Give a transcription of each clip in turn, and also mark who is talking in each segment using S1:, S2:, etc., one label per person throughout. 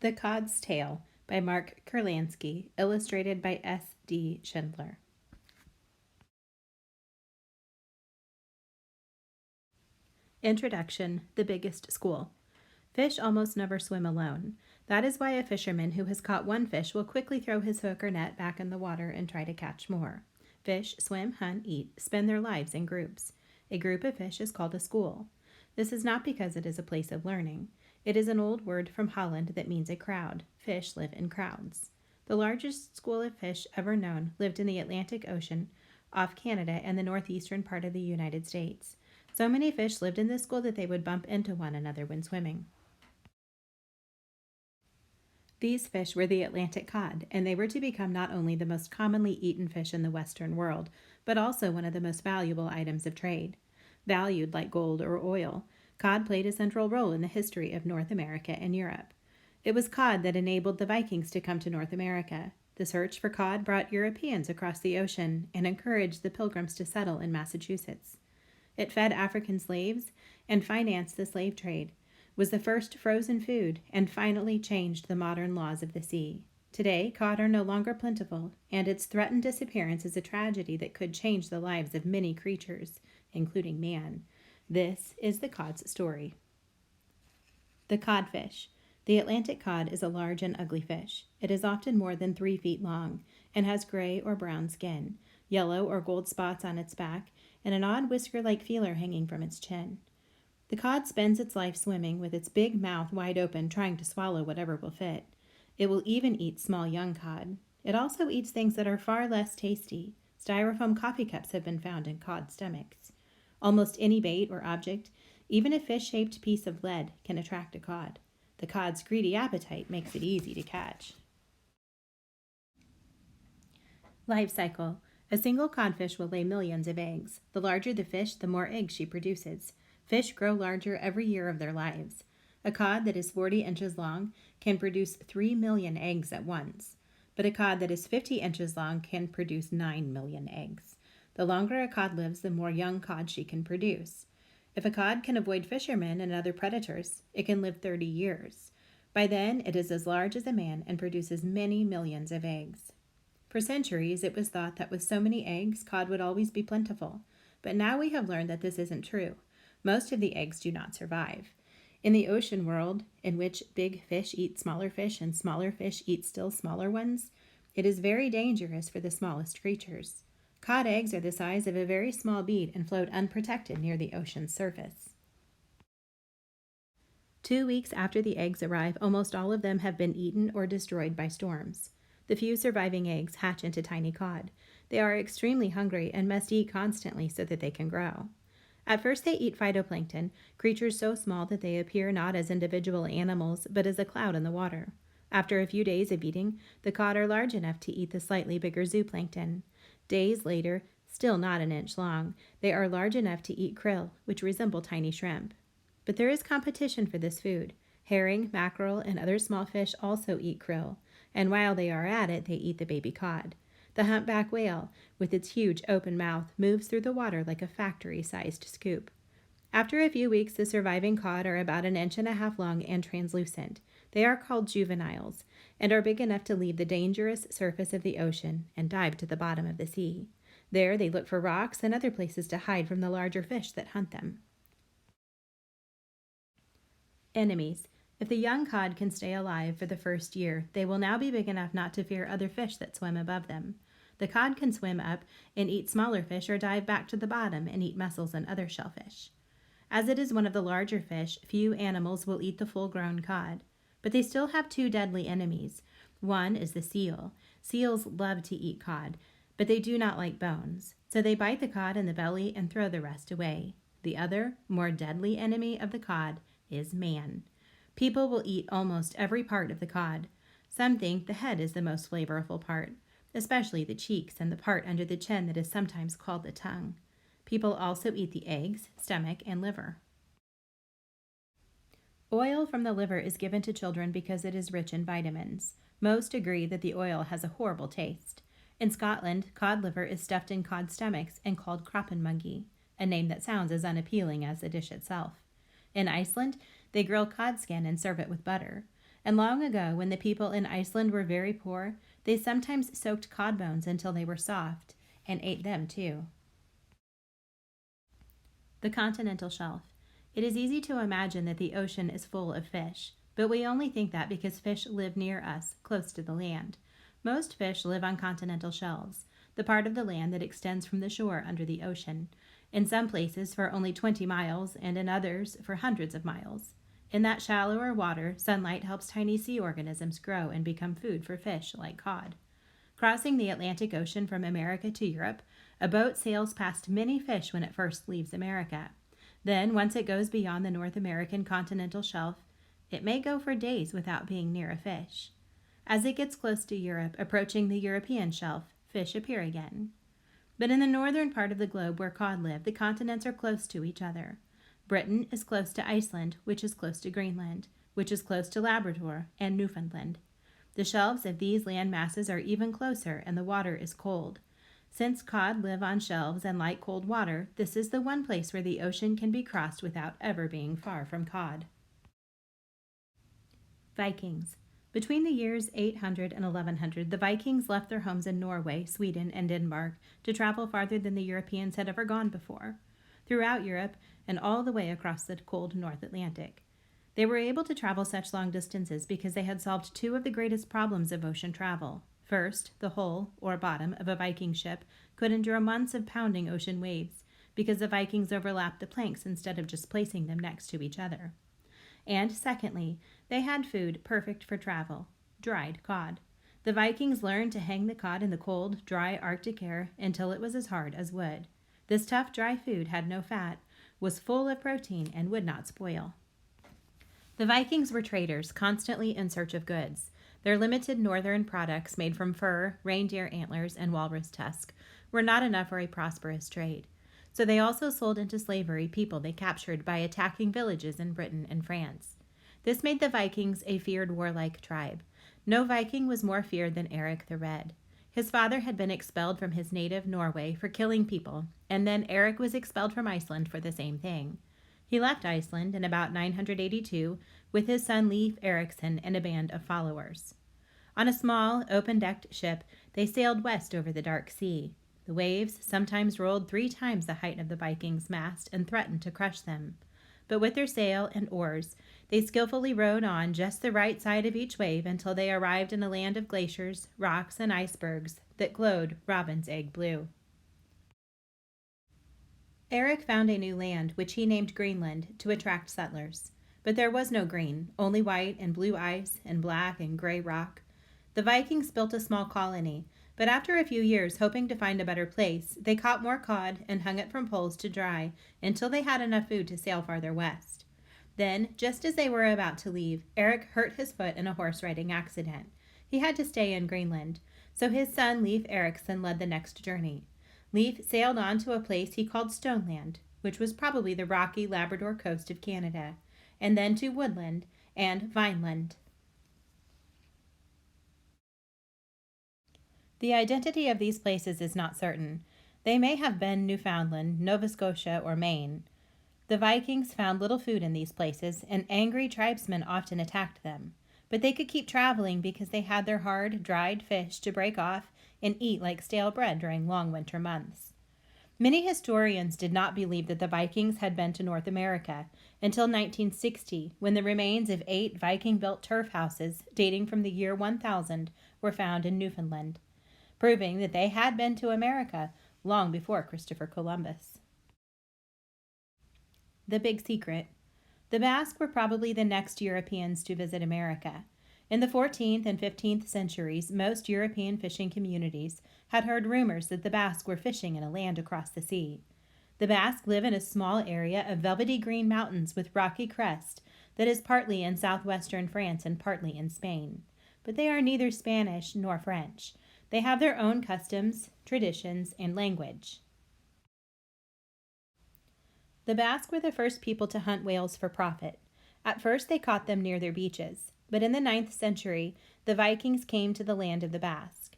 S1: The Cod's Tale by Mark Kurlansky, illustrated by S.D. Schindler. Introduction: The Biggest School. Fish almost never swim alone. That is why a fisherman who has caught one fish will quickly throw his hook or net back in the water and try to catch more. Fish swim, hunt, eat, spend their lives in groups. A group of fish is called a school. This is not because it is a place of learning. It is an old word from Holland that means a crowd. Fish live in crowds. The largest school of fish ever known lived in the Atlantic Ocean off Canada and the northeastern part of the United States. So many fish lived in this school that they would bump into one another when swimming. These fish were the Atlantic cod, and they were to become not only the most commonly eaten fish in the Western world, but also one of the most valuable items of trade. Valued like gold or oil, cod played a central role in the history of North America and Europe. It was cod that enabled the Vikings to come to North America. The search for cod brought Europeans across the ocean and encouraged the Pilgrims to settle in Massachusetts. It fed African slaves and financed the slave trade, was the first frozen food, and finally changed the modern laws of the sea. Today, cod are no longer plentiful, and its threatened disappearance is a tragedy that could change the lives of many creatures, including man. This is the cod's story. The codfish. The Atlantic cod is a large and ugly fish. It is often more than 3 feet long and has gray or brown skin, yellow or gold spots on its back, and an odd whisker-like feeler hanging from its chin. The cod spends its life swimming with its big mouth wide open, trying to swallow whatever will fit. It will even eat small young cod. It also eats things that are far less tasty. Styrofoam coffee cups have been found in cod stomachs. Almost any bait or object, even a fish-shaped piece of lead, can attract a cod. The cod's greedy appetite makes it easy to catch. Life cycle. A single codfish will lay millions of eggs. The larger the fish, the more eggs she produces. Fish grow larger every year of their lives. A cod that is 40 inches long can produce 3 million eggs at once, but a cod that is 50 inches long can produce 9 million eggs. The longer a cod lives, the more young cod she can produce. If a cod can avoid fishermen and other predators, it can live 30 years. By then, it is as large as a man and produces many millions of eggs. For centuries, it was thought that with so many eggs, cod would always be plentiful. But now we have learned that this isn't true. Most of the eggs do not survive. In the ocean world, in which big fish eat smaller fish and smaller fish eat still smaller ones, it is very dangerous for the smallest creatures. Cod eggs are the size of a very small bead and float unprotected near the ocean's surface. 2 weeks after the eggs arrive, almost all of them have been eaten or destroyed by storms. The few surviving eggs hatch into tiny cod. They are extremely hungry and must eat constantly so that they can grow. At first they eat phytoplankton, creatures so small that they appear not as individual animals but as a cloud in the water. After a few days of eating, the cod are large enough to eat the slightly bigger zooplankton. Days later, still not an inch long, they are large enough to eat krill, which resemble tiny shrimp. But there is competition for this food. Herring, mackerel, and other small fish also eat krill, and while they are at it, they eat the baby cod. The humpback whale, with its huge open mouth, moves through the water like a factory-sized scoop. After a few weeks, the surviving cod are about 1.5 inches long and translucent. They are called juveniles and are big enough to leave the dangerous surface of the ocean and dive to the bottom of the sea. There they look for rocks and other places to hide from the larger fish that hunt them. Enemies. If the young cod can stay alive for the first year, they will now be big enough not to fear other fish that swim above them. The cod can swim up and eat smaller fish or dive back to the bottom and eat mussels and other shellfish. As it is one of the larger fish, few animals will eat the full-grown cod. But they still have 2 deadly enemies. One is the seal. Seals love to eat cod, but they do not like bones, so they bite the cod in the belly and throw the rest away. The other, more deadly enemy of the cod is man. People will eat almost every part of the cod. Some think the head is the most flavorful part, especially the cheeks and the part under the chin that is sometimes called the tongue. People also eat the eggs, stomach, and liver. Oil from the liver is given to children because it is rich in vitamins. Most agree that the oil has a horrible taste. In Scotland, cod liver is stuffed in cod stomachs and called crappenmungi, a name that sounds as unappealing as the dish itself. In Iceland, they grill cod skin and serve it with butter. And long ago, when the people in Iceland were very poor, they sometimes soaked cod bones until they were soft and ate them too. The continental shelf. It is easy to imagine that the ocean is full of fish, but we only think that because fish live near us, close to the land. Most fish live on continental shelves, the part of the land that extends from the shore under the ocean, in some places for only 20 miles and in others for hundreds of miles. In that shallower water, sunlight helps tiny sea organisms grow and become food for fish like cod. Crossing the Atlantic Ocean from America to Europe, a boat sails past many fish when it first leaves America. Then, once it goes beyond the North American continental shelf, it may go for days without being near a fish. As it gets close to Europe, approaching the European shelf, fish appear again. But in the northern part of the globe where cod live, the continents are close to each other. Britain is close to Iceland, which is close to Greenland, which is close to Labrador and Newfoundland. The shelves of these land masses are even closer, and the water is cold. Since cod live on shelves and like cold water, this is the one place where the ocean can be crossed without ever being far from cod. Vikings. Between the years 800 and 1100, the Vikings left their homes in Norway, Sweden, and Denmark to travel farther than the Europeans had ever gone before, throughout Europe and all the way across the cold North Atlantic. They were able to travel such long distances because they had solved two of the greatest problems of ocean travel. First, the hull, or bottom, of a Viking ship could endure months of pounding ocean waves because the Vikings overlapped the planks instead of just placing them next to each other. And secondly, they had food perfect for travel, dried cod. The Vikings learned to hang the cod in the cold, dry Arctic air until it was as hard as wood. This tough, dry food had no fat, was full of protein, and would not spoil. The Vikings were traders, constantly in search of goods. Their limited northern products made from fur, reindeer antlers, and walrus tusk were not enough for a prosperous trade. So they also sold into slavery people they captured by attacking villages in Britain and France. This made the Vikings a feared warlike tribe. No Viking was more feared than Eric the Red. His father had been expelled from his native Norway for killing people, and then Eric was expelled from Iceland for the same thing. He left Iceland in about 982 with his son Leif Erikson and a band of followers. On a small, open-decked ship, they sailed west over the dark sea. The waves sometimes rolled 3 times the height of the Vikings' mast and threatened to crush them. But with their sail and oars, they skillfully rowed on just the right side of each wave until they arrived in a land of glaciers, rocks, and icebergs that glowed robin's egg blue. Eric found a new land, which he named Greenland, to attract settlers. But there was no green, only white and blue ice and black and gray rock. The Vikings built a small colony, but after a few years, hoping to find a better place, they caught more cod and hung it from poles to dry until they had enough food to sail farther west. Then, just as they were about to leave, Eric hurt his foot in a horse-riding accident. He had to stay in Greenland, so his son Leif Erikson led the next journey. Leif sailed on to a place he called Stoneland, which was probably the rocky Labrador coast of Canada, and then to Woodland and Vineland. The identity of these places is not certain. They may have been Newfoundland, Nova Scotia, or Maine. The Vikings found little food in these places, and angry tribesmen often attacked them. But they could keep traveling because they had their hard, dried fish to break off and eat like stale bread during long winter months. Many historians did not believe that the Vikings had been to North America until 1960, when the remains of 8 Viking-built turf houses dating from the year 1000 were found in Newfoundland, proving that they had been to America long before Christopher Columbus. The Big Secret. The Basques were probably the next Europeans to visit America. In the 14th and 15th centuries, most European fishing communities had heard rumors that the Basques were fishing in a land across the sea. The Basques live in a small area of velvety green mountains with rocky crest that is partly in southwestern France and partly in Spain. But they are neither Spanish nor French. They have their own customs, traditions, and language. The Basques were the first people to hunt whales for profit. At first they caught them near their beaches, but in the 9th century, the Vikings came to the land of the Basques.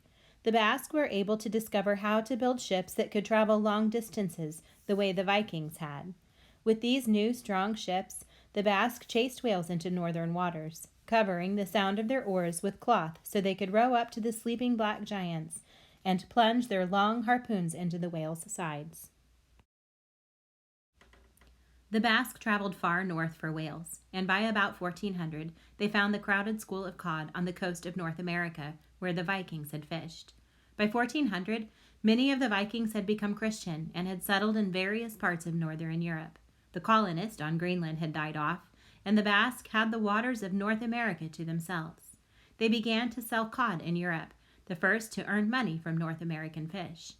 S1: The Basques were able to discover how to build ships that could travel long distances the way the Vikings had. With these new, strong ships, The Basques chased whales into northern waters, covering the sound of their oars with cloth so they could row up to the sleeping black giants and plunge their long harpoons into the whales' sides. The Basques traveled far north for whales, and by about 1400 they found the crowded school of cod on the coast of North America, where the Vikings had fished. By 1400, many of the Vikings had become Christian and had settled in various parts of northern Europe. The colonists on Greenland had died off, and the Basques had the waters of North America to themselves. They began to sell cod in Europe, the first to earn money from North American fish.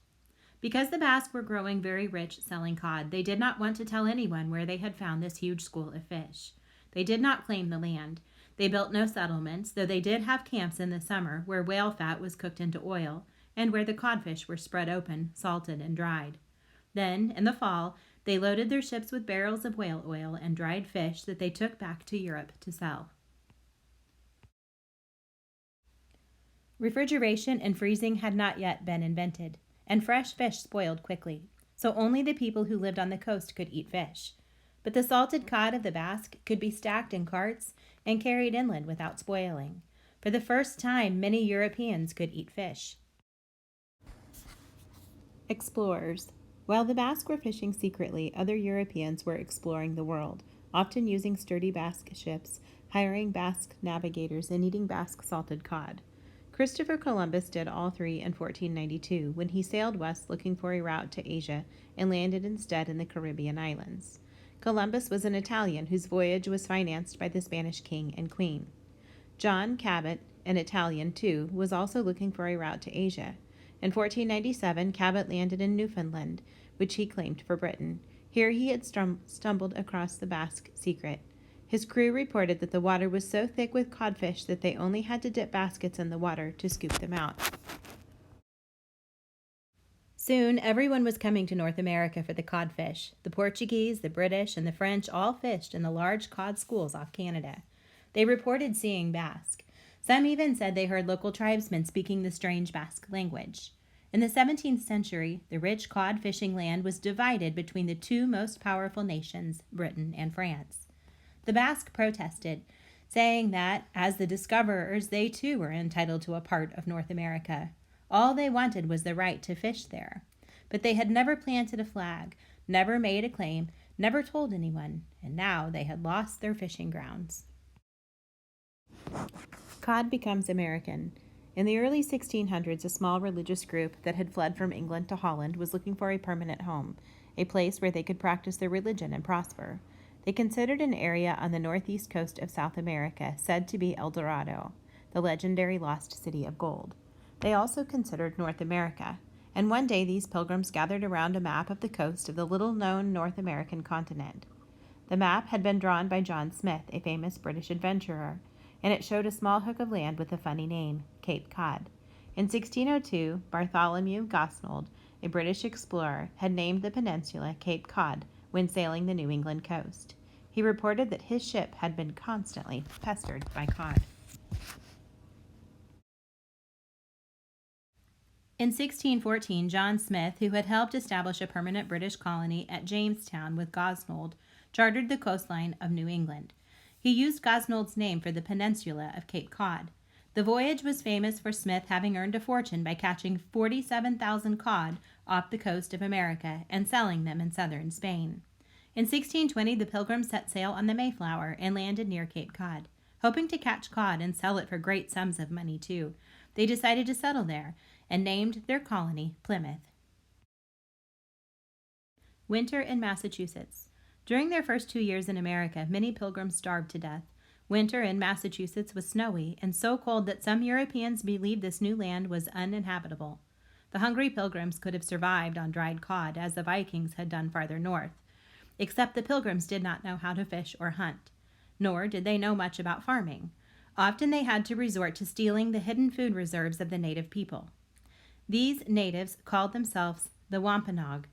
S1: Because the Basques were growing very rich selling cod, they did not want to tell anyone where they had found this huge school of fish. They did not claim the land. They built no settlements, though they did have camps in the summer where whale fat was cooked into oil and where the codfish were spread open, salted, and dried. Then, in the fall, they loaded their ships with barrels of whale oil and dried fish that they took back to Europe to sell. Refrigeration and freezing had not yet been invented, and fresh fish spoiled quickly, so only the people who lived on the coast could eat fish. But the salted cod of the Basque could be stacked in carts and carried inland without spoiling. For the first time, many Europeans could eat fish. Explorers. While the Basques were fishing secretly, other Europeans were exploring the world, often using sturdy Basque ships, hiring Basque navigators, and eating Basque salted cod. Christopher Columbus did all three in 1492 when he sailed west looking for a route to Asia and landed instead in the Caribbean islands. Columbus was an Italian whose voyage was financed by the Spanish king and queen. John Cabot, an Italian too, was also looking for a route to Asia. In 1497, Cabot landed in Newfoundland, which he claimed for Britain. Here he had stumbled across the Basque secret. His crew reported that the water was so thick with codfish that they only had to dip baskets in the water to scoop them out. Soon, everyone was coming to North America for the codfish. The Portuguese, the British, and the French all fished in the large cod schools off Canada. They reported seeing Basque. Some even said they heard local tribesmen speaking the strange Basque language. In the 17th century, the rich cod fishing land was divided between the two most powerful nations, Britain and France. The Basques protested, saying that, as the discoverers, they too were entitled to a part of North America. All they wanted was the right to fish there. But they had never planted a flag, never made a claim, never told anyone, and now they had lost their fishing grounds. Cod becomes American. In the early 1600s, a small religious group that had fled from England to Holland was looking for a permanent home, a place where they could practice their religion and prosper. They considered an area on the northeast coast of South America said to be El Dorado, the legendary lost city of gold. They also considered North America, and one day these pilgrims gathered around a map of the coast of the little-known North American continent. The map had been drawn by John Smith, a famous British adventurer, and it showed a small hook of land with a funny name, Cape Cod. In 1602, Bartholomew Gosnold, a British explorer, had named the peninsula Cape Cod when sailing the New England coast. He reported that his ship had been constantly pestered by cod. In 1614, John Smith, who had helped establish a permanent British colony at Jamestown with Gosnold, charted the coastline of New England. He used Gosnold's name for the peninsula of Cape Cod. The voyage was famous for Smith having earned a fortune by catching 47,000 cod off the coast of America and selling them in southern Spain. In 1620, the Pilgrims set sail on the Mayflower and landed near Cape Cod. Hoping to catch cod and sell it for great sums of money, too, they decided to settle there and named their colony Plymouth. Winter in Massachusetts. During their first 2 years in America, many Pilgrims starved to death. Winter in Massachusetts was snowy and so cold that some Europeans believed this new land was uninhabitable. The hungry Pilgrims could have survived on dried cod, as the Vikings had done farther north, except the Pilgrims did not know how to fish or hunt, nor did they know much about farming. Often they had to resort to stealing the hidden food reserves of the native people. These natives called themselves the Wampanoag.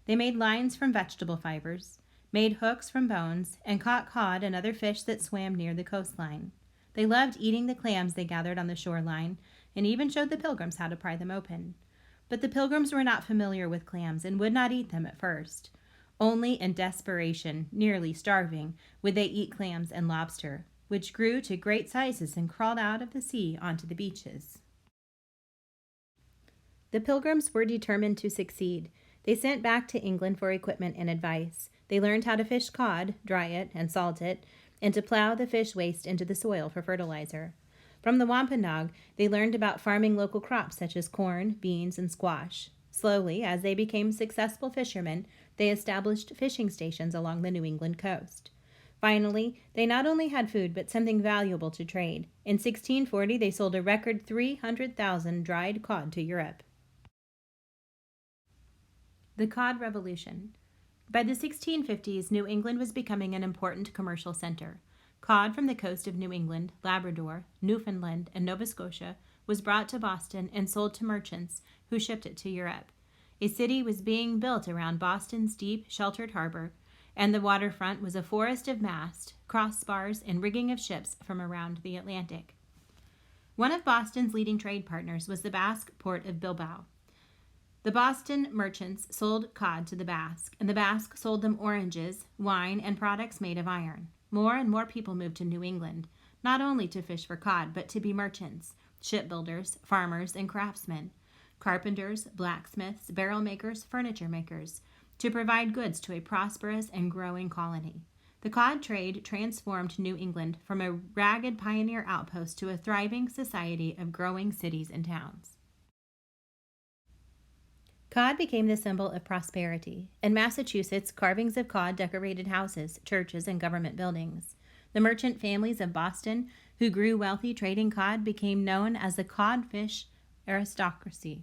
S1: They made lines from vegetable fibers, made hooks from bones, and caught cod and other fish that swam near the coastline. They loved eating the clams they gathered on the shoreline, and even showed the Pilgrims how to pry them open. But the Pilgrims were not familiar with clams and would not eat them at first. Only in desperation, nearly starving, would they eat clams and lobster, which grew to great sizes and crawled out of the sea onto the beaches. The Pilgrims were determined to succeed. They sent back to England for equipment and advice. They learned how to fish cod, dry it, and salt it, and to plow the fish waste into the soil for fertilizer. From the Wampanoag, they learned about farming local crops such as corn, beans, and squash. Slowly, as they became successful fishermen, they established fishing stations along the New England coast. Finally, they not only had food but something valuable to trade. In 1640, they sold a record 300,000 dried cod to Europe. The Cod Revolution. By the 1650s, New England was becoming an important commercial center. Cod from the coast of New England, Labrador, Newfoundland, and Nova Scotia was brought to Boston and sold to merchants who shipped it to Europe. A city was being built around Boston's deep, sheltered harbor, and the waterfront was a forest of masts, crossbars, and rigging of ships from around the Atlantic. One of Boston's leading trade partners was the Basque port of Bilbao. The Boston merchants sold cod to the Basque, and the Basque sold them oranges, wine, and products made of iron. More and more people moved to New England, not only to fish for cod, but to be merchants, shipbuilders, farmers, and craftsmen, carpenters, blacksmiths, barrel makers, furniture makers, to provide goods to a prosperous and growing colony. The cod trade transformed New England from a ragged pioneer outpost to a thriving society of growing cities and towns. Cod became the symbol of prosperity. In Massachusetts, carvings of cod decorated houses, churches, and government buildings. The merchant families of Boston, who grew wealthy trading cod, became known as the codfish aristocracy.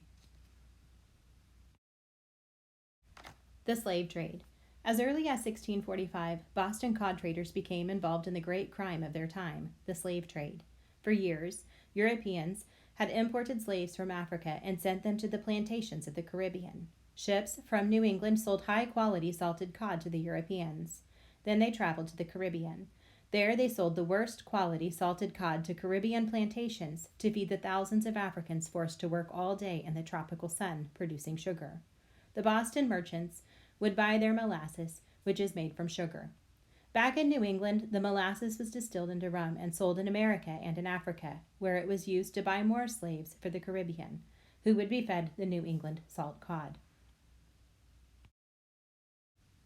S1: The slave trade. As early as 1645, Boston cod traders became involved in the great crime of their time, the slave trade. For years, Europeans had imported slaves from Africa and sent them to the plantations of the Caribbean. Ships from New England sold high-quality salted cod to the Europeans. Then they traveled to the Caribbean. There they sold the worst quality salted cod to Caribbean plantations to feed the thousands of Africans forced to work all day in the tropical sun producing sugar. The Boston merchants would buy their molasses, which is made from sugar. Back in New England, the molasses was distilled into rum and sold in America and in Africa, where it was used to buy more slaves for the Caribbean, who would be fed the New England salt cod.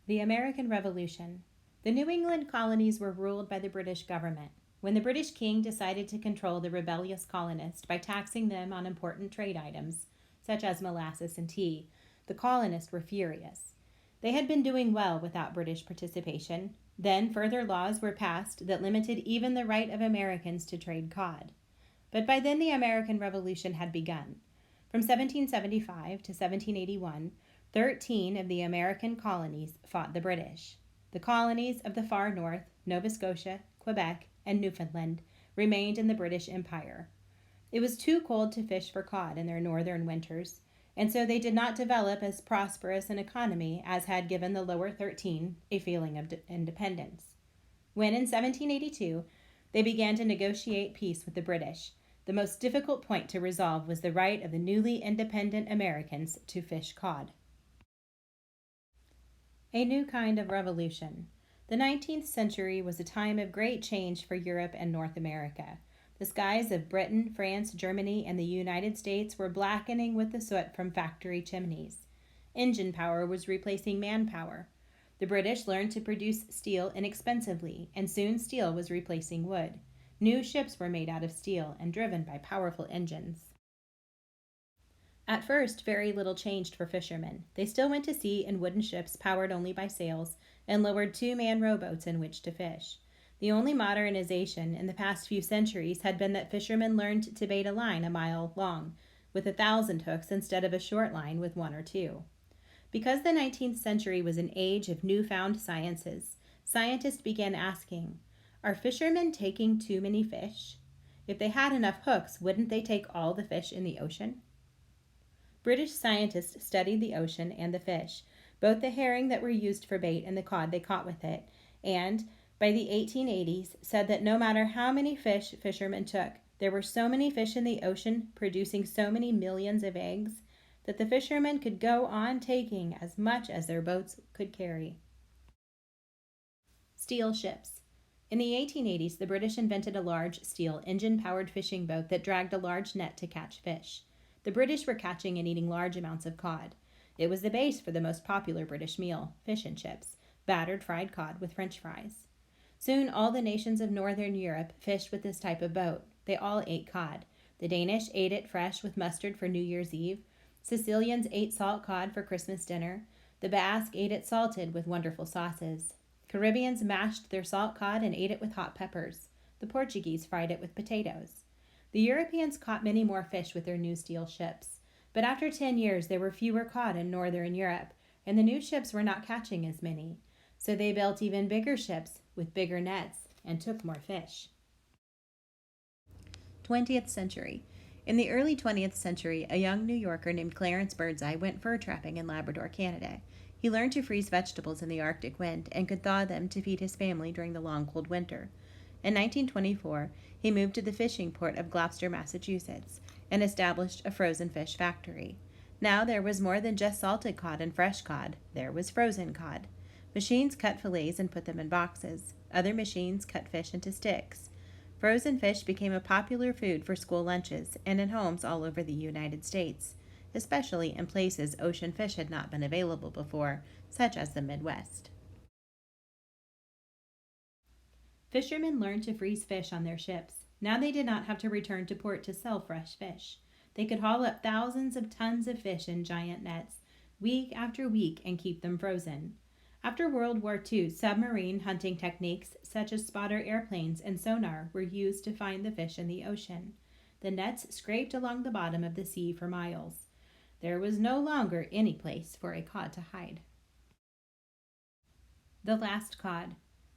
S1: The American Revolution. The New England colonies were ruled by the British government. When the British king decided to control the rebellious colonists by taxing them on important trade items, such as molasses and tea, the colonists were furious. They had been doing well without British participation. Then further laws were passed that limited even the right of Americans to trade cod. But by then the American Revolution had begun. From 1775 to 1781, 13 of the American colonies fought the British. The colonies of the far north, Nova Scotia, Quebec, and Newfoundland, remained in the British Empire. It was too cold to fish for cod in their northern winters, and so they did not develop as prosperous an economy as had given the lower 13 a feeling of independence. When in 1782 they began to negotiate peace with the British, the most difficult point to resolve was the right of the newly independent Americans to fish cod. A new kind of revolution. The 19th century was a time of great change for Europe and North America. The skies of Britain, France, Germany, and the United States were blackening with the soot from factory chimneys. Engine power was replacing manpower. The British learned to produce steel inexpensively, and soon steel was replacing wood. New ships were made out of steel and driven by powerful engines. At first, very little changed for fishermen. They still went to sea in wooden ships powered only by sails and lowered two-man rowboats in which to fish. The only modernization in the past few centuries had been that fishermen learned to bait a line a mile long, with 1,000 hooks instead of a short line with 1 or 2. Because the 19th century was an age of newfound sciences, scientists began asking, are fishermen taking too many fish? If they had enough hooks, wouldn't they take all the fish in the ocean? British scientists studied the ocean and the fish, both the herring that were used for bait and the cod they caught with it, and by the 1880s said that no matter how many fish fishermen took, there were so many fish in the ocean producing so many millions of eggs that the fishermen could go on taking as much as their boats could carry. Steel ships. In the 1880s, the British invented a large steel engine-powered fishing boat that dragged a large net to catch fish. The British were catching and eating large amounts of cod. It was the base for the most popular British meal, fish and chips, battered fried cod with French fries. Soon all the nations of northern Europe fished with this type of boat. They all ate cod. The Danish ate it fresh with mustard for New Year's Eve. Sicilians ate salt cod for Christmas dinner. The Basques ate it salted with wonderful sauces. Caribbeans mashed their salt cod and ate it with hot peppers. The Portuguese fried it with potatoes. The Europeans caught many more fish with their new steel ships. But after 10 years, there were fewer cod in northern Europe, and the new ships were not catching as many. So they built even bigger ships with bigger nets and took more fish. 20th century. In the early 20th century, a young New Yorker named Clarence Birdseye went fur trapping in Labrador, Canada. He learned to freeze vegetables in the Arctic wind and could thaw them to feed his family during the long cold winter. In 1924, he moved to the fishing port of Gloucester, Massachusetts, and established a frozen fish factory. Now there was more than just salted cod and fresh cod. There was frozen cod. Machines cut fillets and put them in boxes. Other machines cut fish into sticks. Frozen fish became a popular food for school lunches and in homes all over the United States, especially in places ocean fish had not been available before, such as the Midwest. Fishermen learned to freeze fish on their ships. Now they did not have to return to port to sell fresh fish. They could haul up thousands of tons of fish in giant nets, week after week, and keep them frozen. After World War II, submarine hunting techniques such as spotter airplanes and sonar were used to find the fish in the ocean. The nets scraped along the bottom of the sea for miles. There was no longer any place for a cod to hide. The last cod.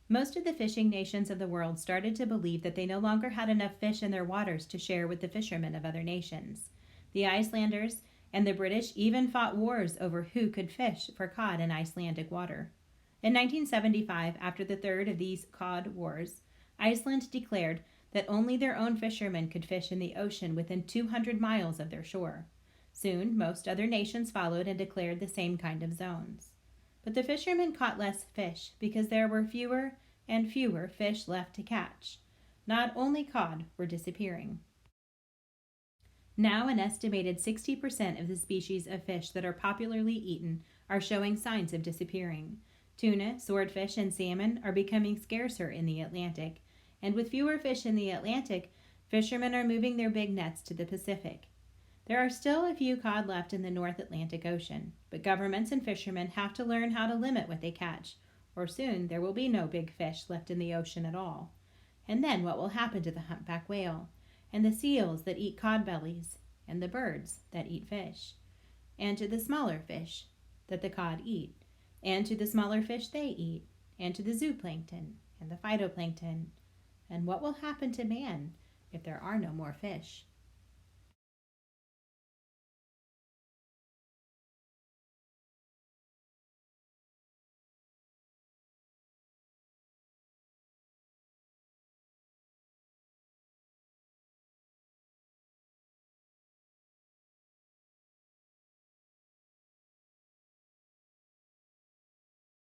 S1: Most of the fishing nations of the world started to believe that they no longer had enough fish in their waters to share with the fishermen of other nations. The Icelanders and the British even fought wars over who could fish for cod in Icelandic water. In 1975, after the third of these cod wars, Iceland declared that only their own fishermen could fish in the ocean within 200 miles of their shore. Soon, most other nations followed and declared the same kind of zones. But the fishermen caught less fish because there were fewer and fewer fish left to catch. Not only cod were disappearing. Now an estimated 60% of the species of fish that are popularly eaten are showing signs of disappearing. Tuna, swordfish, and salmon are becoming scarcer in the Atlantic, and with fewer fish in the Atlantic, fishermen are moving their big nets to the Pacific. There are still a few cod left in the North Atlantic Ocean, but governments and fishermen have to learn how to limit what they catch, or soon there will be no big fish left in the ocean at all. And then what will happen to the humpback whale, and the seals that eat cod bellies, and the birds that eat fish, and to the smaller fish that the cod eat, and to the smaller fish they eat, and to the zooplankton and the phytoplankton, and what will happen to man if there are no more fish?